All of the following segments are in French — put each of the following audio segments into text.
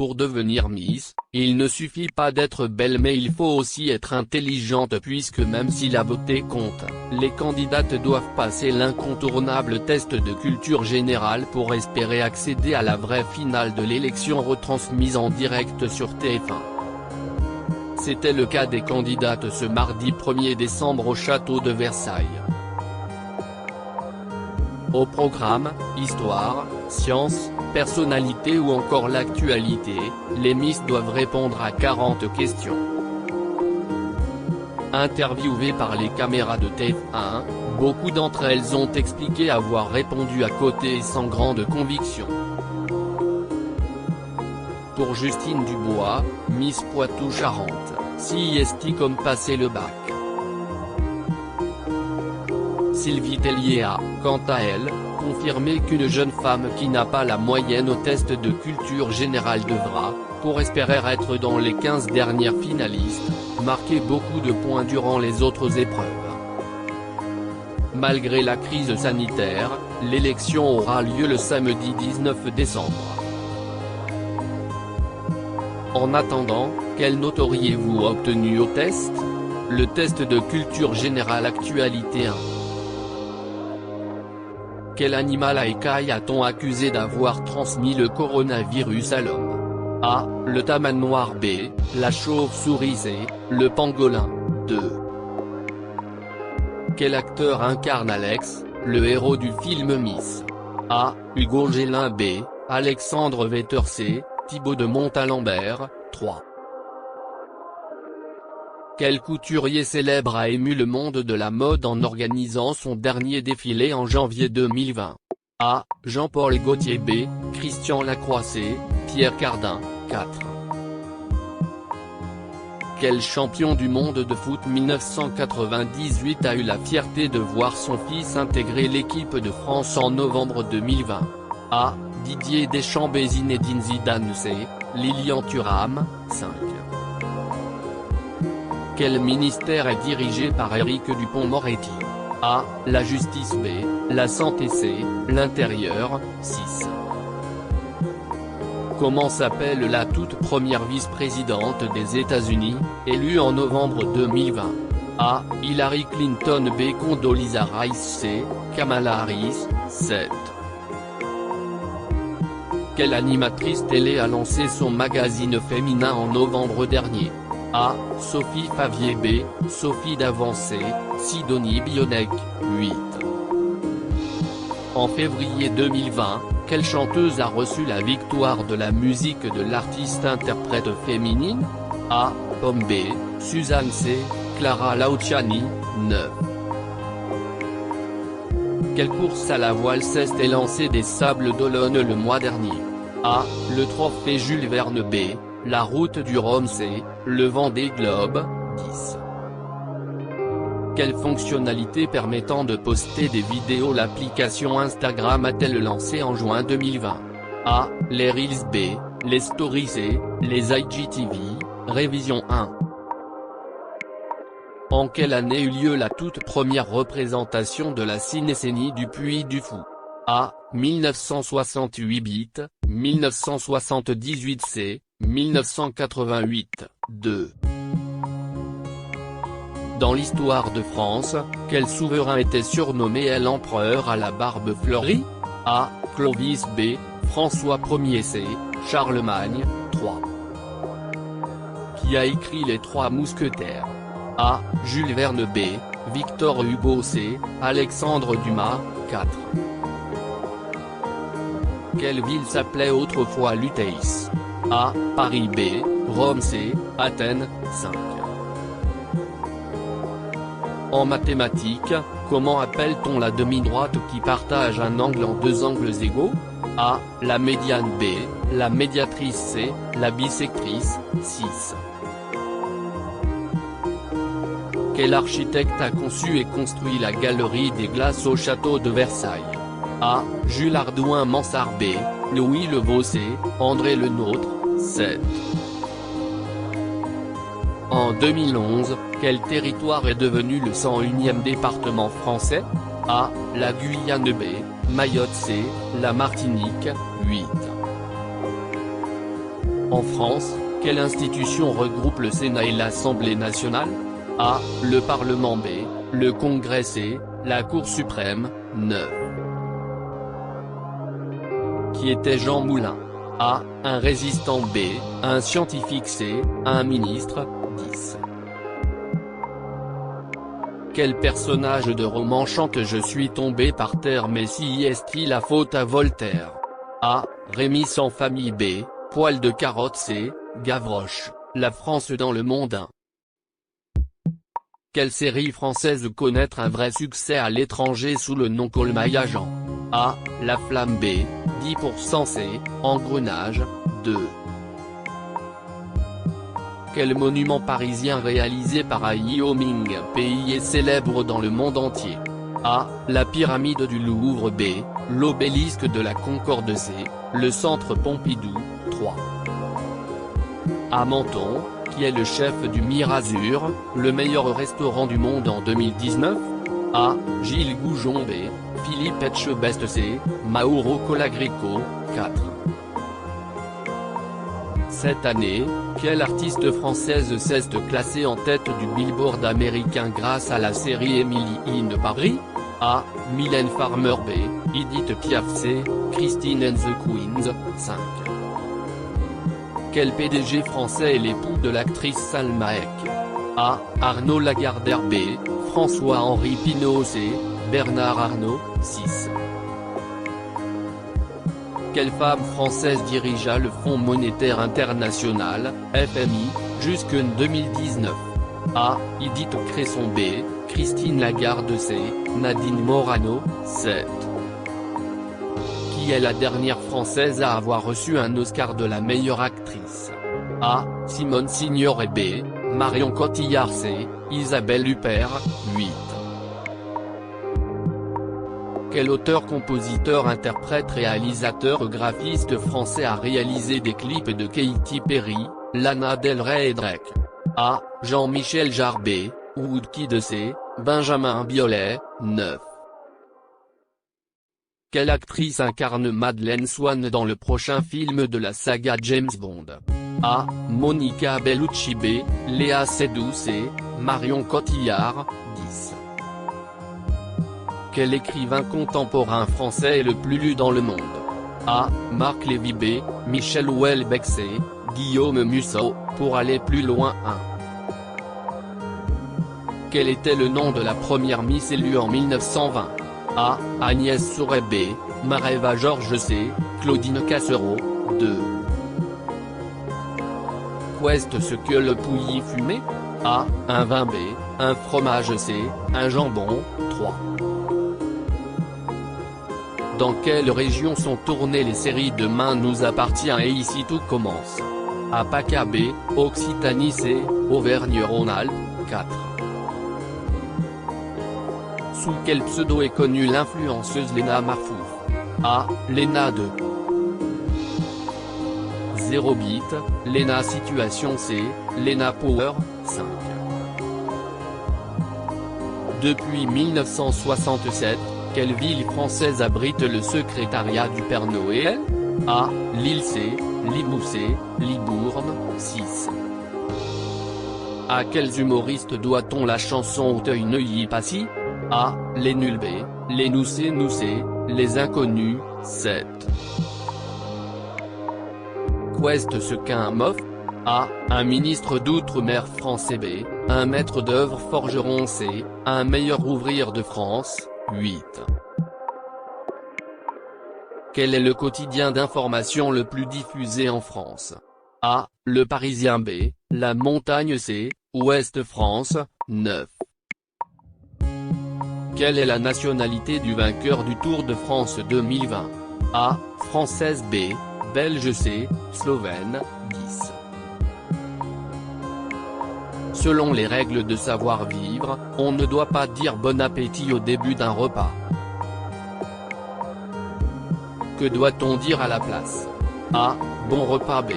pour devenir Miss, il ne suffit pas d'être belle mais il faut aussi être intelligente puisque même si la beauté compte, les candidates doivent passer l'incontournable test de culture générale pour espérer accéder à la vraie finale de l'élection retransmise en direct sur TF1. C'était le cas des candidates ce mardi 1er décembre au château de Versailles. Au programme, histoire, sciences, personnalité ou encore l'actualité, les Miss doivent répondre à 40 questions. Interviewées par les caméras de TF1, beaucoup d'entre elles ont expliqué avoir répondu à côté et sans grande conviction. Pour Justine Dubois, Miss Poitou-Charentes, si est comme passer le bac. Sylvie Tellier a, quant à elle, confirmé qu'une jeune femme qui n'a pas la moyenne au test de culture générale devra, pour espérer être dans les 15 dernières finalistes, marquer beaucoup de points durant les autres épreuves. Malgré la crise sanitaire, l'élection aura lieu le samedi 19 décembre. En attendant, quelle note auriez-vous obtenu au test? Le test de culture générale actualité 1. Quel animal à écailles a-t-on accusé d'avoir transmis le coronavirus à l'homme? A. Le tamanoir. B. La chauve-souris. C. Le pangolin. 2. Quel acteur incarne Alex, le héros du film Miss? A. Hugo Gélin. B. Alexandre Vetter. C. Thibaut de Montalembert. 3. Quel couturier célèbre a ému le monde de la mode en organisant son dernier défilé en janvier 2020? A. Jean-Paul Gaultier. B. Christian Lacroix. C. Pierre Cardin. 4. Quel champion du monde de foot 1998 a eu la fierté de voir son fils intégrer l'équipe de France en novembre 2020? A. Didier Deschamps. B. Zinedine Zidane. C. Lilian Thuram. 5. Quel ministère est dirigé par Éric Dupond-Moretti? A. La justice. B. La santé. C. L'intérieur. 6. Comment s'appelle la toute première vice-présidente des États-Unis, élue en novembre 2020? A. Hillary Clinton. B. Condoleezza Rice. C. Kamala Harris. 7. Quelle animatrice télé a lancé son magazine féminin en novembre dernier? A. Sophie Favier. B. Sophie D'Avancé. Sidonie Bionec. 8. En février 2020, quelle chanteuse a reçu la victoire de la musique de l'artiste-interprète féminine? A. Pomme. B. Suzanne. C. Clara Luciani. 9. Quelle course à la voile s'est lancée des Sables d'Olonne le mois dernier? A. Le trophée Jules Verne. B. La route du Rhum. C. Le Vendée Globe. 10. Quelle fonctionnalité permettant de poster des vidéos l'application Instagram a-t-elle lancée en juin 2020? A. Les Reels. B. Les Stories. C. Les IGTV. Révision 1. En quelle année eut lieu la toute première représentation de la cinécénie du Puy du Fou? A. 1968. B. 1978. C. 1988. 2. Dans l'histoire de France, quel souverain était surnommé l'empereur à la barbe fleurie? A. Clovis. B. François Ier. C. Charlemagne. 3. Qui a écrit Les Trois Mousquetaires? A. Jules Verne. B. Victor Hugo. C. Alexandre Dumas. 4. Quelle ville s'appelait autrefois Lutéis? A. Paris. B. Rome. C. Athènes. 5. En mathématiques, comment appelle-t-on la demi-droite qui partage un angle en deux angles égaux? A. La médiane. B. La médiatrice. C. La bisectrice. 6. Quel architecte a conçu et construit la Galerie des Glaces au château de Versailles? A. Jules Hardouin Mansart. B. Louis Le Vau. C. André Le Nôtre. 7. En 2011, quel territoire est devenu le 101e département français? A. La Guyane. B. Mayotte. C. La Martinique. 8. En France, quelle institution regroupe le Sénat et l'Assemblée nationale? A. Le Parlement. B. Le Congrès. C. La Cour suprême. 9. Qui était Jean Moulin? A. Un résistant. B. Un scientifique. C. Un ministre. 10. Quel personnage de roman chante Je suis tombé par terre mais si est-il la faute à Voltaire? A. Rémi sans famille. B. Poil de carotte. C. Gavroche, La France dans le monde 1. Quelle série française connaître un vrai succès à l'étranger sous le nom Colmaille Agent? A. La Flamme. B. 10%. C. Engrenage. 2. Quel monument parisien réalisé par Ai Ming pays est célèbre dans le monde entier? A. La pyramide du Louvre. B. L'obélisque de la Concorde. C. Le centre Pompidou. 3. À Menton, qui est le chef du Mirazur, le meilleur restaurant du monde en 2019? A. Gilles Goujon. B. Philippe Etchebest. C. Mauro Colagrico. 4. Cette année, quelle artiste française s'est classée en tête du Billboard américain grâce à la série Emily in Paris? A. Mylène Farmer. B. Edith Piaf. C. Christine and the Queens. 5. Quel PDG français est l'époux de l'actrice Salma Hayek? A. Arnaud Lagardère. B. François-Henri Pinault. C. Bernard Arnault. 6. Quelle femme française dirigea le Fonds monétaire international, FMI, jusqu'en 2019? A. Edith Cresson. B. Christine Lagarde. C. Nadine Morano. 7. Qui est la dernière française à avoir reçu un Oscar de la meilleure actrice? A. Simone Signoret. B. Marion Cotillard. C. Isabelle Huppert. 8. Quel auteur, compositeur, interprète, réalisateur, graphiste français a réalisé des clips de Katy Perry, Lana Del Rey et Drake? A. Jean-Michel Jarre. B. Woodkid. C. Benjamin Biolay. 9. Quelle actrice incarne Madeleine Swann dans le prochain film de la saga James Bond? A. Monica Bellucci. B. Léa Seydoux. C. Marion Cotillard. 10. Quel écrivain contemporain français est le plus lu dans le monde? A. Marc Lévy. B. Michel Houellebecq. C. Guillaume Musso. Pour aller plus loin 1. Quel était le nom de la première Miss élue en 1920? A. Agnès Sauret. B. Mareva Georges. C. Claudine Cassereau. 2. Qu'est ce que le pouilly fumé? A. Un vin. B. Un fromage. C. Un jambon. 3. Dans quelle région sont tournées les séries Demain nous appartient et Ici tout commence? A. PACA. B. Occitanie. C. Auvergne-Rhône-Alpes. 4. Sous quel pseudo est connue l'influenceuse Léna Marfouf? A. Léna 2. 0 bit, Léna Situation. C. Léna Power. 5. Depuis 1967, quelle ville française abrite le secrétariat du Père Noël? A. Lille. C. Limoux. C. Libourne. 6. À quels humoristes doit-on la chanson Auteuil-Neuilly Passy? A. Les Nuls. B. Les Noussés. Les Inconnus. 7. Qu'est ce qu'un MOF? A. Un ministre d'outre-mer français. B. Un maître d'œuvre forgeron. C. Un meilleur ouvrier de France. 8. Quel est le quotidien d'information le plus diffusé en France? A. Le Parisien. B. La Montagne. C. Ouest France. 9. Quelle est la nationalité du vainqueur du Tour de France 2020? A. Française. B. Belge. C. Slovène. 10. Selon les règles de savoir-vivre, on ne doit pas dire bon appétit au début d'un repas. Que doit-on dire à la place? A. Bon repas. B.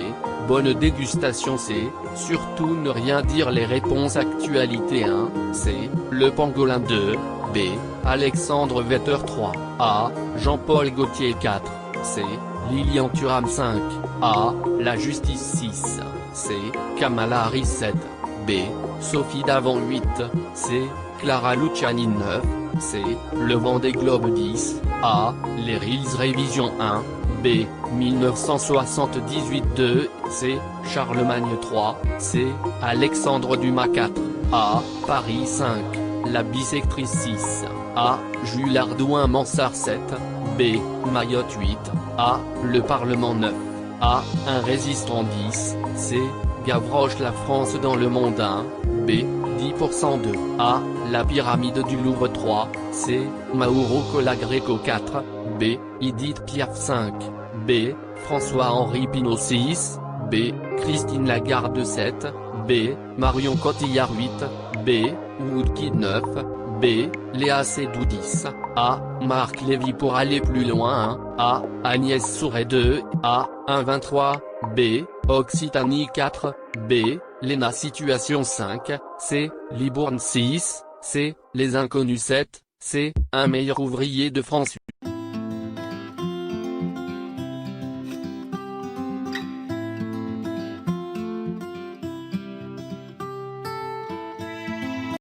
Bonne dégustation. C. Surtout ne rien dire. Les réponses actualité 1. C. Le Pangolin. 2. B. Alexandre Vetter. 3. A. Jean-Paul Gaultier. 4. C. Lilian Thuram 5, A. La Justice 6, C. Kamala Harris 7, B. Sophie Davant 8, C. Clara Luciani 9, C. Le Vendée Globe 10, A. Les Reels Révision 1, B. 1978-2, C. Charlemagne 3, C. Alexandre Dumas 4, A. Paris 5, La Bisectrice 6, A. Jules Ardouin Mansart 7, B. Mayotte 8, A. Le Parlement 9, A. Un résistant 10, C. Gavroche La France dans le monde 1, B. 10% 2, A. La pyramide du Louvre 3, C. Mauro Colagreco 4, B. Edith Piaf 5, B. François-Henri Pinault 6, B. Christine Lagarde 7, B. Marion Cotillard 8, B. Woodkid 9, B. Léa Seydoux 10, A. Marc Lévy pour aller plus loin 1, A. Agnès Souret 2, A. 1-23, B. Occitanie 4, B. Léna Situation 5, C. Libourne 6, C. Les Inconnus 7, C. Un meilleur ouvrier de France.